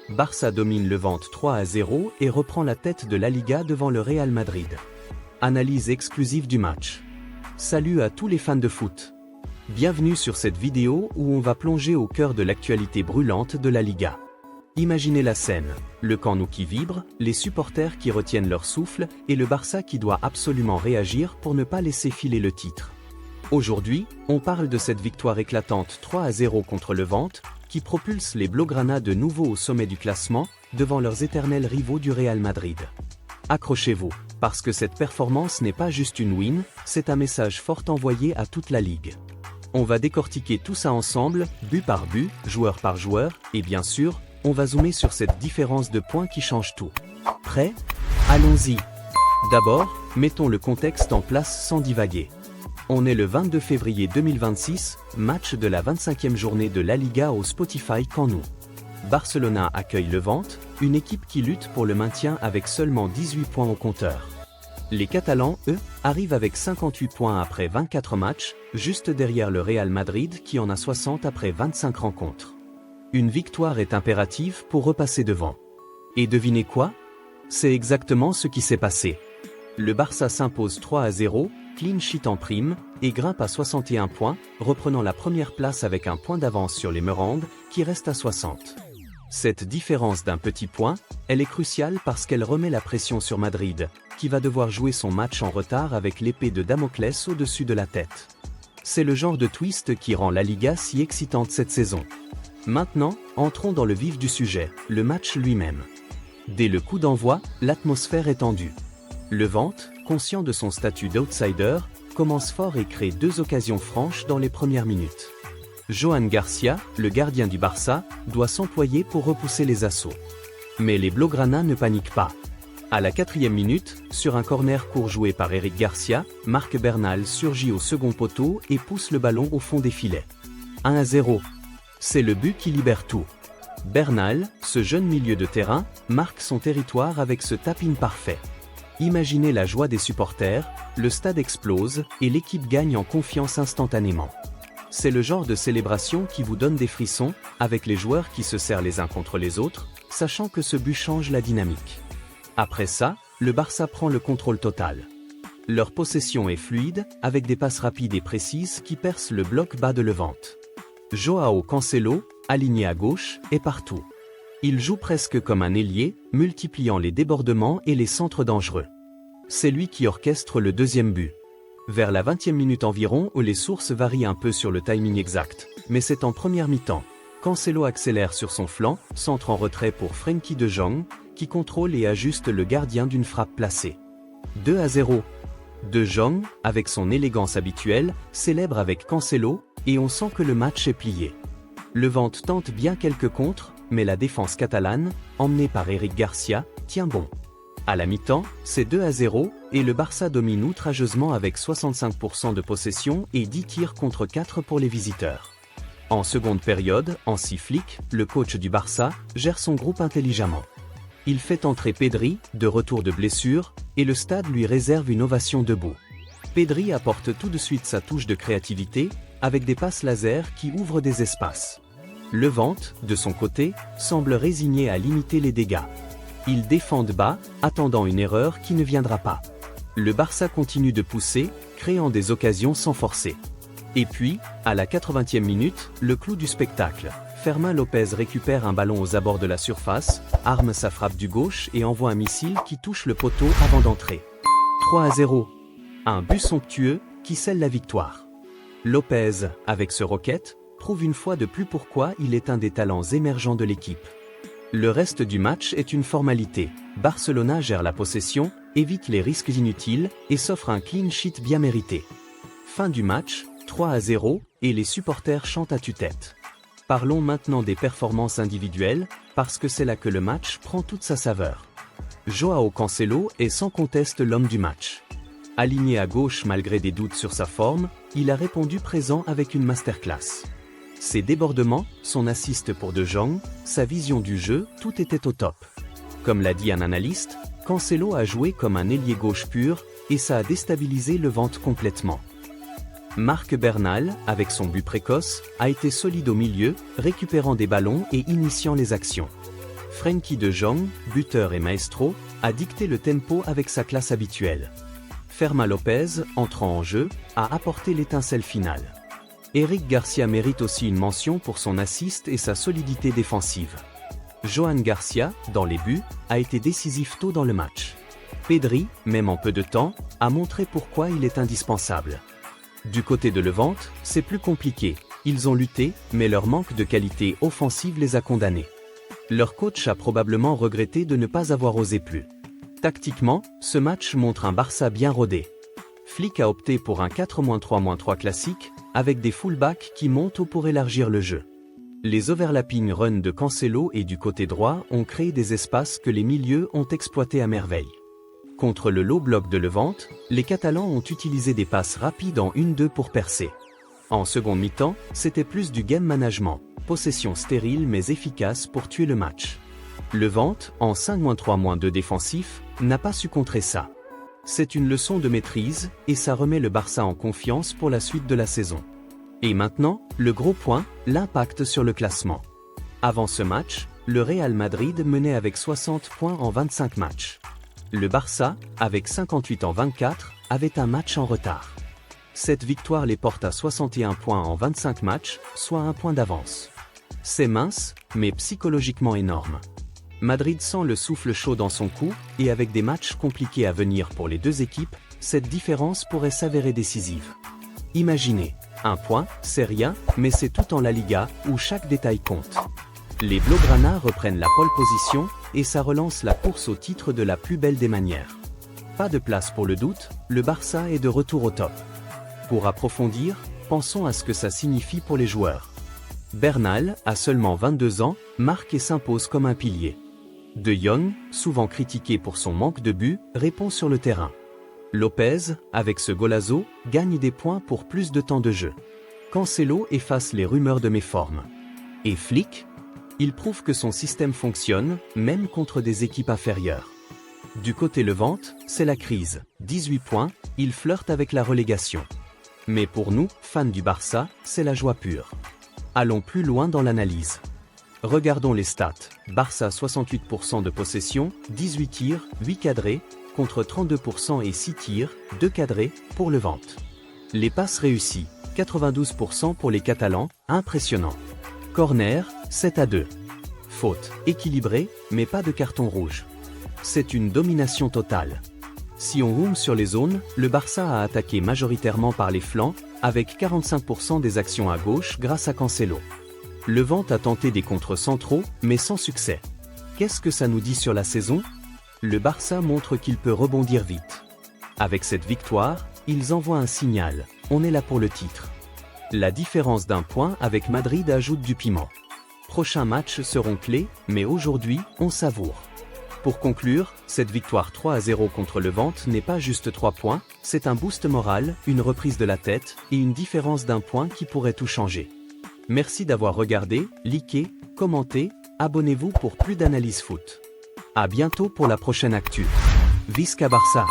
Barça domine Levante 3-0 et reprend la tête de la Liga devant le Real Madrid. Analyse exclusive du match. Salut à tous les fans de foot. Bienvenue sur cette vidéo où on va plonger au cœur de l'actualité brûlante de la Liga. Imaginez la scène, le camp nou qui vibre, les supporters qui retiennent leur souffle et le Barça qui doit absolument réagir pour ne pas laisser filer le titre. Aujourd'hui, on parle de cette victoire éclatante 3-0 contre Levante, qui propulse les Blaugrana de nouveau au sommet du classement, devant leurs éternels rivaux du Real Madrid. Accrochez-vous, parce que cette performance n'est pas juste une win, c'est un message fort envoyé à toute la ligue. On va décortiquer tout ça ensemble, but par but, joueur par joueur, et bien sûr, on va zoomer sur cette différence de points qui change tout. Prêt? Allons-y. D'abord, mettons le contexte en place sans divaguer. On est le 22 février 2026, match de la 25e journée de la Liga au Spotify Camp Nou. Barcelona accueille Levante, une équipe qui lutte pour le maintien avec seulement 18 points au compteur. Les Catalans, eux, arrivent avec 58 points après 24 matchs, juste derrière le Real Madrid qui en a 60 après 25 rencontres. Une victoire est impérative pour repasser devant. Et devinez quoi? C'est exactement ce qui s'est passé. Le Barça s'impose 3-0, clean sheet en prime, et grimpe à 61 points, reprenant la première place avec un point d'avance sur les Merengues, qui restent à 60. Cette différence d'un petit point, elle est cruciale parce qu'elle remet la pression sur Madrid, qui va devoir jouer son match en retard avec l'épée de Damoclès au-dessus de la tête. C'est le genre de twist qui rend la Liga si excitante cette saison. Maintenant, entrons dans le vif du sujet, le match lui-même. Dès le coup d'envoi, l'atmosphère est tendue. Levante, conscient de son statut d'outsider, commence fort et crée deux occasions franches dans les premières minutes. Johan Garcia, le gardien du Barça, doit s'employer pour repousser les assauts. Mais les Blaugrana ne paniquent pas. À la 4e minute, sur un corner court joué par Eric Garcia, Marc Bernal surgit au second poteau et pousse le ballon au fond des filets. 1-0. C'est le but qui libère tout. Bernal, ce jeune milieu de terrain, marque son territoire avec ce tap-in parfait. Imaginez la joie des supporters, le stade explose et l'équipe gagne en confiance instantanément. C'est le genre de célébration qui vous donne des frissons, avec les joueurs qui se serrent les uns contre les autres, sachant que ce but change la dynamique. Après ça, le Barça prend le contrôle total. Leur possession est fluide, avec des passes rapides et précises qui percent le bloc bas de Levante. Joao Cancelo, aligné à gauche, est partout. Il joue presque comme un ailier, multipliant les débordements et les centres dangereux. C'est lui qui orchestre le deuxième but. Vers la 20e minute environ où les sources varient un peu sur le timing exact, mais c'est en première mi-temps. Cancelo accélère sur son flanc, centre en retrait pour Frenkie de Jong, qui contrôle et ajuste le gardien d'une frappe placée. 2-0. De Jong, avec son élégance habituelle, célèbre avec Cancelo, et on sent que le match est plié. Levante tente bien quelques contres, mais la défense catalane, emmenée par Eric Garcia, tient bon. À la mi-temps, c'est 2-0, et le Barça domine outrageusement avec 65% de possession et 10 tirs contre 4 pour les visiteurs. En seconde période, Hansi Flick, le coach du Barça, gère son groupe intelligemment. Il fait entrer Pedri, de retour de blessure, et le stade lui réserve une ovation debout. Pedri apporte tout de suite sa touche de créativité, avec des passes laser qui ouvrent des espaces. Levante, de son côté, semble résigné à limiter les dégâts. Ils défendent bas, attendant une erreur qui ne viendra pas. Le Barça continue de pousser, créant des occasions sans forcer. Et puis, à la 80e minute, le clou du spectacle. Fermin Lopez récupère un ballon aux abords de la surface, arme sa frappe du gauche et envoie un missile qui touche le poteau avant d'entrer. 3-0. Un but somptueux qui scelle la victoire. Lopez, avec ce rocket, prouve une fois de plus pourquoi il est un des talents émergents de l'équipe. Le reste du match est une formalité. Barcelona gère la possession, évite les risques inutiles et s'offre un clean sheet bien mérité. Fin du match, 3-0, et les supporters chantent à tue-tête. Parlons maintenant des performances individuelles, parce que c'est là que le match prend toute sa saveur. Joao Cancelo est sans conteste l'homme du match. Aligné à gauche malgré des doutes sur sa forme, il a répondu présent avec une masterclass. Ses débordements, son assist pour De Jong, sa vision du jeu, tout était au top. Comme l'a dit un analyste, Cancelo a joué comme un ailier gauche pur, et ça a déstabilisé Levante complètement. Marc Bernal, avec son but précoce, a été solide au milieu, récupérant des ballons et initiant les actions. Frenkie de Jong, buteur et maestro, a dicté le tempo avec sa classe habituelle. Fermin Lopez, entrant en jeu, a apporté l'étincelle finale. Eric Garcia mérite aussi une mention pour son assist et sa solidité défensive. Johan Garcia, dans les buts, a été décisif tôt dans le match. Pedri, même en peu de temps, a montré pourquoi il est indispensable. Du côté de Levante, c'est plus compliqué. Ils ont lutté, mais leur manque de qualité offensive les a condamnés. Leur coach a probablement regretté de ne pas avoir osé plus. Tactiquement, ce match montre un Barça bien rodé. Flick a opté pour un 4-3-3 classique, avec des fullbacks qui montent pour élargir le jeu. Les overlapping runs de Cancelo et du côté droit ont créé des espaces que les milieux ont exploités à merveille. Contre le low bloc de Levante, les Catalans ont utilisé des passes rapides en 1-2 pour percer. En seconde mi-temps, c'était plus du game management, possession stérile mais efficace pour tuer le match. Levante, en 5-3-2 défensif, n'a pas su contrer ça. C'est une leçon de maîtrise, et ça remet le Barça en confiance pour la suite de la saison. Et maintenant, le gros point, l'impact sur le classement. Avant ce match, le Real Madrid menait avec 60 points en 25 matchs. Le Barça, avec 58 en 24, avait un match en retard. Cette victoire les porte à 61 points en 25 matchs, soit un point d'avance. C'est mince, mais psychologiquement énorme. Madrid sent le souffle chaud dans son cou, et avec des matchs compliqués à venir pour les deux équipes, cette différence pourrait s'avérer décisive. Imaginez, un point, c'est rien, mais c'est tout en La Liga, où chaque détail compte. Les Blaugrana reprennent la pole position, et ça relance la course au titre de la plus belle des manières. Pas de place pour le doute, le Barça est de retour au top. Pour approfondir, pensons à ce que ça signifie pour les joueurs. Bernal, à seulement 22 ans, marque et s'impose comme un pilier. De Jong, souvent critiqué pour son manque de but, répond sur le terrain. Lopez, avec ce golazo, gagne des points pour plus de temps de jeu. Cancelo efface les rumeurs de méforme. Et Flick? Il prouve que son système fonctionne, même contre des équipes inférieures. Du côté Levante, c'est la crise. 18 points, il flirte avec la relégation. Mais pour nous, fans du Barça, c'est la joie pure. Allons plus loin dans l'analyse. Regardons les stats. Barça 68% de possession, 18 tirs, 8 cadrés, contre 32% et 6 tirs, 2 cadrés, pour Levante. Les passes réussies, 92% pour les Catalans, impressionnant. Corner, 7-2. Faute, équilibrée, mais pas de carton rouge. C'est une domination totale. Si on zoome sur les zones, le Barça a attaqué majoritairement par les flancs, avec 45% des actions à gauche grâce à Cancelo. Levante a tenté des contres centraux, mais sans succès. Qu'est-ce que ça nous dit sur la saison? Le Barça montre qu'il peut rebondir vite. Avec cette victoire, ils envoient un signal, on est là pour le titre. La différence d'un point avec Madrid ajoute du piment. Prochains matchs seront clés, mais aujourd'hui, on savoure. Pour conclure, cette victoire 3-0 contre Levante n'est pas juste 3 points, c'est un boost moral, une reprise de la tête, et une différence d'un point qui pourrait tout changer. Merci d'avoir regardé, liké, commenté, abonnez-vous pour plus d'analyse foot. À bientôt pour la prochaine actu. Visca Barça!